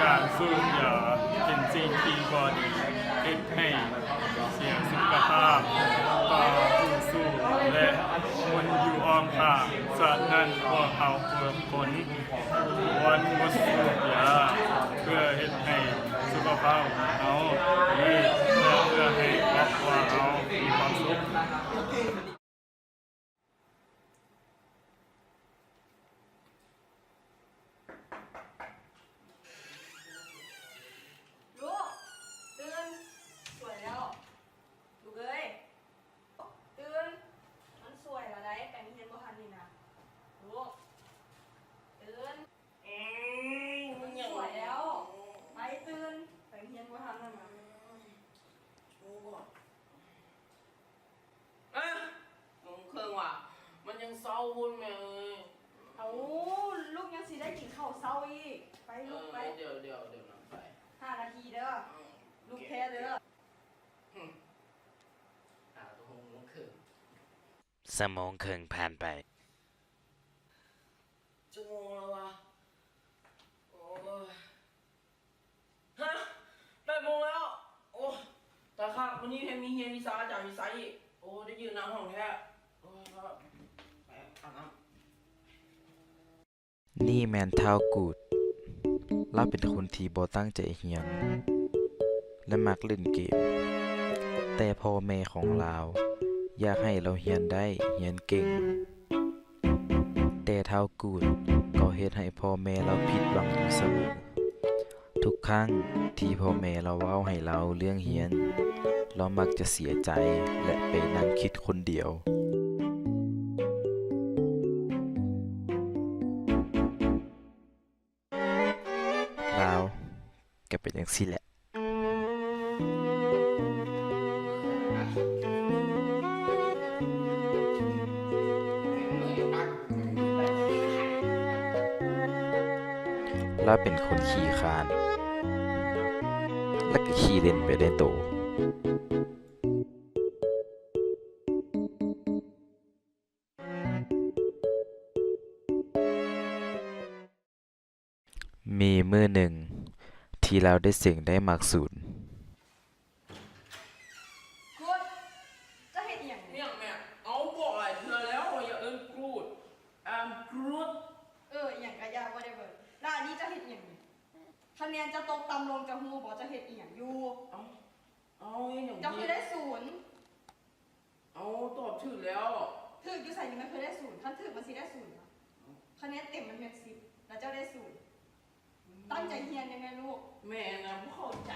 การสูบยาเป็นสิ่งที่บ่ดีเฮ็ดให้เสียสุขภาพต่อผู้สูบและคนอยู่อ้อมข้างฉะนั้นพวกเขาทุกคนควรงดสูบยาเพื่อเฮ็ดให้สุขภาพเราดีและเพื่อให้ครอบครัวเรามีความสุข ลูกตื่นสวยแล้วลูกเอ้ยตื่นมันสวยแล้วได้แปลงเฮียนบ่ทันนี่นะลูกตื่นมันสวยแล้วไปตื่นแปลงเฮียนบ่ทันนั่นนะ อ่ะมึงเครื่องว่ะมันยังเศร้าวุ่นแม่เอ้ย เอาลูกยังสิได้กินข้าวเช้าอีกไปลูกไป เดี๋ยวน้ำไป 5 นาทีเด้อลูกแท้เด้อ ตัวหงมึงเครื่อง สมองเคิงผ่านไป ชั่วโมงแล้ววะโอ้ยฮะ8 โมงแล้วโอ้แต่ครับวันนี้เพมีเฮียมีสาจากมีไซอีกโอ้ได้ยืนน้ำห้องแท้โอ้ยครับไปอาบน้ำ นี่แมนเท้ากูดเราเป็นคนที่บ่ตั้งใจเรียนและมักเล่นเกม แต่พ่อแม่ของเราอยากให้เราเรียนได้เรียนเก่ง แต่เท้ากูดก็เฮ็ดให้พ่อแม่เราผิดหวังอยู่เสมอ ทุกครั้งที่พ่อแม่เราเว้าให้เราเรื่องเรียน เรามักจะเสียใจและไปนั่งคิดคนเดียวลาวก็เป็นจังซี่แหละ เราเป็นคนขี้คร้าน และก็ขี้เล่นไปได้โต มีมื้อหนึ่งที่เราได้เสียงได้มักศูนย์ กูดจะเฮ็ดอีหยัง เนี่ยแม่เอาบอกหลายเทื่อแล้วอย่าเอิ้นกรูดกรูด อีหยังก็ยากบ่ได้เบิ่งแล้วอันนี้จะเฮ็ดอีหยังนี่คะแนนจะตกต่ำลงจะฮู้บ่จะเฮ็ดอีหยังอยู่ เอาอย่าง จะเคยได้ศูนย์ เอาตอบถูกแล้ว ถึกอยู่ใส่นี่มันเคยได้ศูนย์คันถึกมันสิได้ศูนย์เหรอคะแนนเต็มมันเป็น10แล้วเจ้าได้ศูนย์ตั้งใจเรียนได้ไหมลูก แม่นะบ่เข้าใจ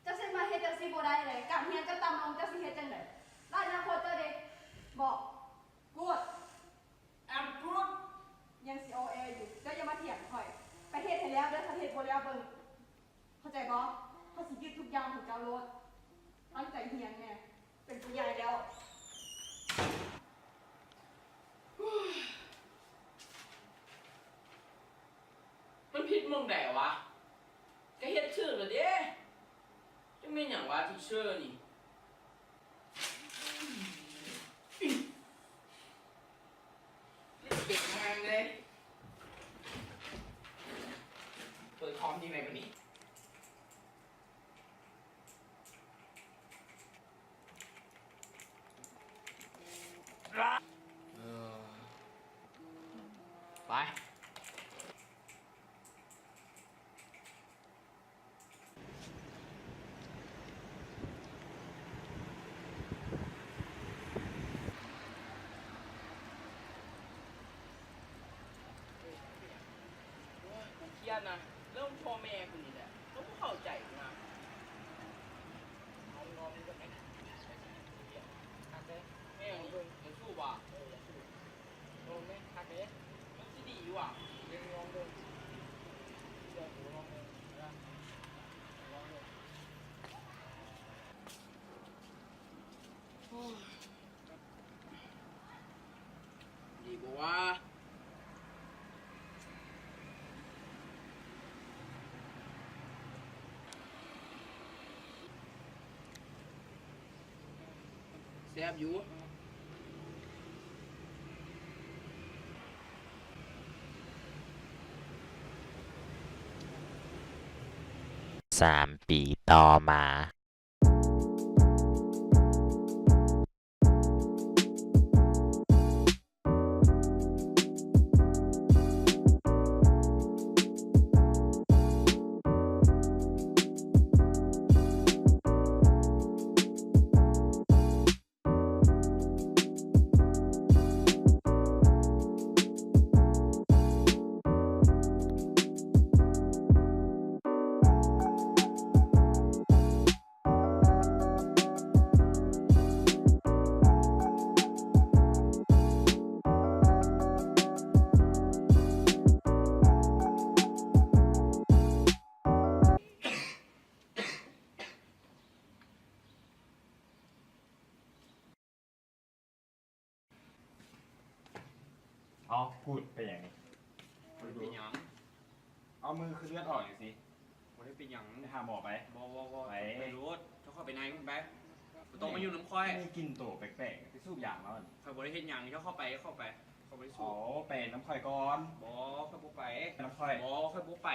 เจ้าสิมาเฮ็ดจังซี่บ่ได้เลยการเรียนจะต่ำลงเจ้าสิเฮ็ดจังได๋แล้วอนาคตเจ้าเด็กบอกกูด กรูด ยังสิโอเออยู่เจ้าอย่ามาเถียงข่อยไปเฮ็ดให้แล้วเด้อถ้าเฮ็ดบ่แล้วเบิ่งเข้าใจบ่เขาสิยึดทุกอย่างของเจ้าโลดตั้งใจเรียนแน่เป็นผู้ใหญ่แล้ว มันผิดมึงแดวะก็เฮ็ดชื่อเลยเด้จะเป็นอย่างว่าที่เชื่อนี่เด็กงานเลยเปิดคอมที่ไหนวันนี้ ไปเครียดนะเริ่มพ่อแม่กูนี่แหละต้องเข้าใจกูนะเอางอมึงก็แม่แม่ของเพิ่นจะสู้ว่ะลงไหมคักเด้มันสิดีว่ะเรียนลองดูเชื่อกูลองดูนะลองดูดีกว่าแซ่บอยู่ 3 ปีต่อมาเอาพูดไปอย่างนี้ มันเป็นหยัง เอามือคือเลือดออกอยู่สิ มันได้เป็นหยัง ไปหาหมอไป บ่ ไป ไปรู้เจ้าเข้าไปไหนมึงไปบ่ต้องมาอยู่น้ำค่อย ไม่กินโตแปลกๆไปสูบยางแล้วมัน ข่อยบ่ได้เฮ็ดหยังเจ้าเข้าไปเข้าไปสู้ อ๋อไปน้ำข่อยก่อน บ่ข่อยบ่ไป น้ำข่อย บ่ข่อยบ่ไป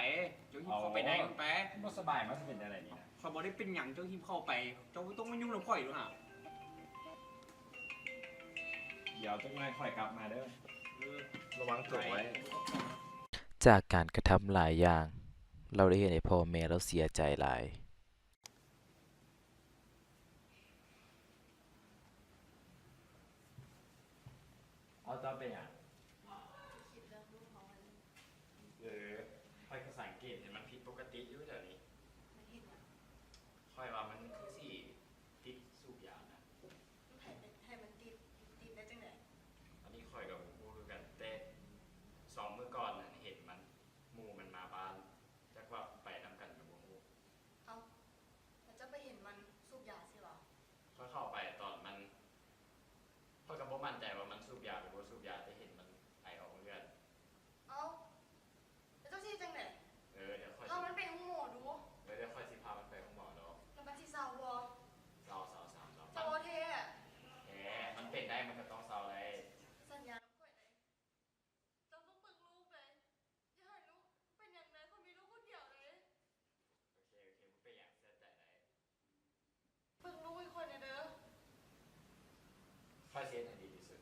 เจ้าหิมเข้าไปไหนมึงไป บ่สบายมันจะเป็นอะไรนี่นะ ข่อยบ่ได้เป็นหยังเจ้าหิมเข้าไปเจ้าบ่ต้องมายุ่งน้ำค่อยด้วยฮะ เดี๋ยวจังเลยข่อยกลับมาเด้อ เออ ระวังตัวไว้ จากการกระทำหลายอย่าง เราได้เห็นให้พ่อแม่เราเสียใจหลาย เอาเจ้าไปอย่างค่อยก็สังเกตเห็นมันผิดปกติอยู่เดี๋ยวนี้ค่อยว่ามันคือสิติดสูบยานะ ให้มันติดได้จังได๋ อันนี้ค่อยกับกูคือกันแต่2 มื้อก่อนน่ะเห็นมันหมู่มันมาบ้านจักว่าไปนำกันกับบ่ฮู้ เอ้าแล้วจะไปเห็นมันสูบยาสิวะ ค่อยเข้าไปตอนมันค่อยก็บ่มั่นใจว่ามันสูบยาหรือบ่สูบยาแต่เห็นมันไอออกเลือด เอ้าแล้วเจ้าสิจังได๋ เดี๋ยวค่อย เอามันไปห้องหมอดู เดี๋ยวค่อยสิพามันไปห้องหมอดอก แล้วมันสิเศร้าบ่ เศร้าๆๆๆ เศร้าบ่แท้ แหมมันเป็นได้มันก็ต้องเศร้าเลย สัญญาน้ำข่อยได้เจ้าต้องเบิ่งลูกเลยอย่าให้ลูกเป็นอย่างนั้นคนมีลูกคนเดียวเลย โอเคบ่เป็นหยังเสียใจได้ เบิ่งลูกให้ข่อยหน่อยเด้อ ค่อยเสียให้ดีที่สุด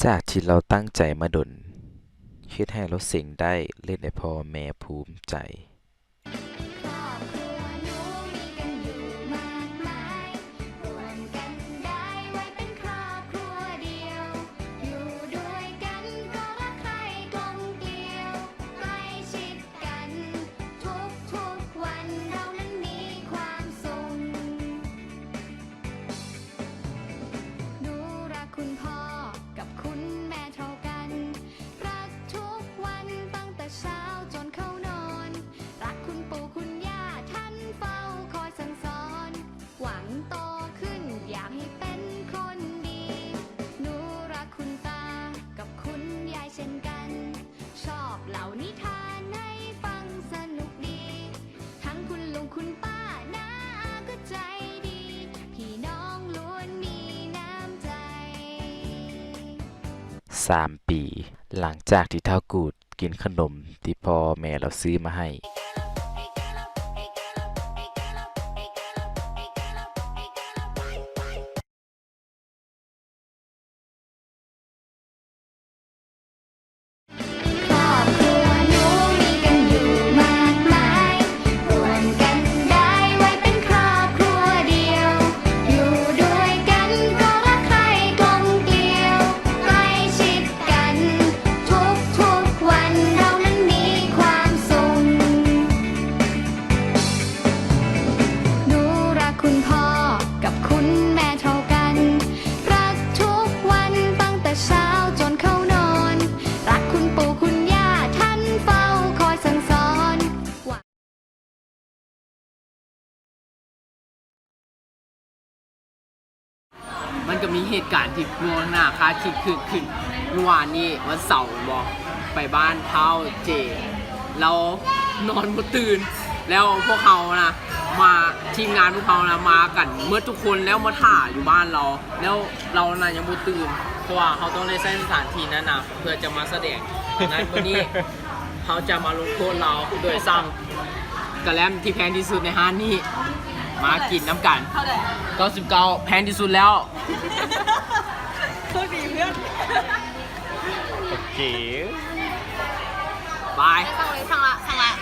จากที่เราตั้งใจมาดนเฮ็ดให้เราเส็งได้เล่นให้พ่อแม่ภูมิใจ ครอบครัวหนูมีกันอยู่มากมายรวมกันได้ไว้เป็นครอบครัวเดียว อยู่ด้วยกันก็รักใคร่กลมเกลียวใกล้ชิดกันทุกวันเรานั้นมีความสุขหนูรักคุณพ่อกับคุณแม่เท่ากัน รักทุกวันตั้งแต่เช้าจนเข้านอน รักคุณปู่คุณย่าท่านเฝ้าคอยสั่งสอน หวังโตขึ้นอยากให้เป็นคนดี หนูรักคุณตากับคุณยายเช่นกัน ชอบเล่านิทานให้ฟังสนุกดี ทั้งคุณลุงคุณป้าน้าอาก็ใจดี พี่น้องล้วนมีน้ำใจ 3 ปี หลังจากที่เท่ากูดกินขนมที่พ่อแม่เราซื้อมาให้ ครอบครัวหนูมีกันอยู่มาก การณ์ที่เมื่อหน้าคาดคิดขึ้นเมื่อวานนี้วันเสาร์บอกไปบ้านเท้าเจเรานอนบ่ตื่นแล้วพวกเขานะมาทีมงานพวกเขานะมากันเมื่อทุกคนแล้วมาถ่ายอยู่บ้านเราแล้วเราน่ะยังบ่ตื่นเพราะว่าเขาต้องได้ใช้สถานที่นั้นนะเพื่อจะมาแสดงนั้นวันนี้เขาจะมาลงโทษเราโดยสั่งกระแลมที่แพงที่สุดในห้างนี้มากินน้ำกัน เท่าไหร่ 99แพงที่สุดแล้ว โชคดีเพื่อน โอเค บาย สั่งเลยสั่งละ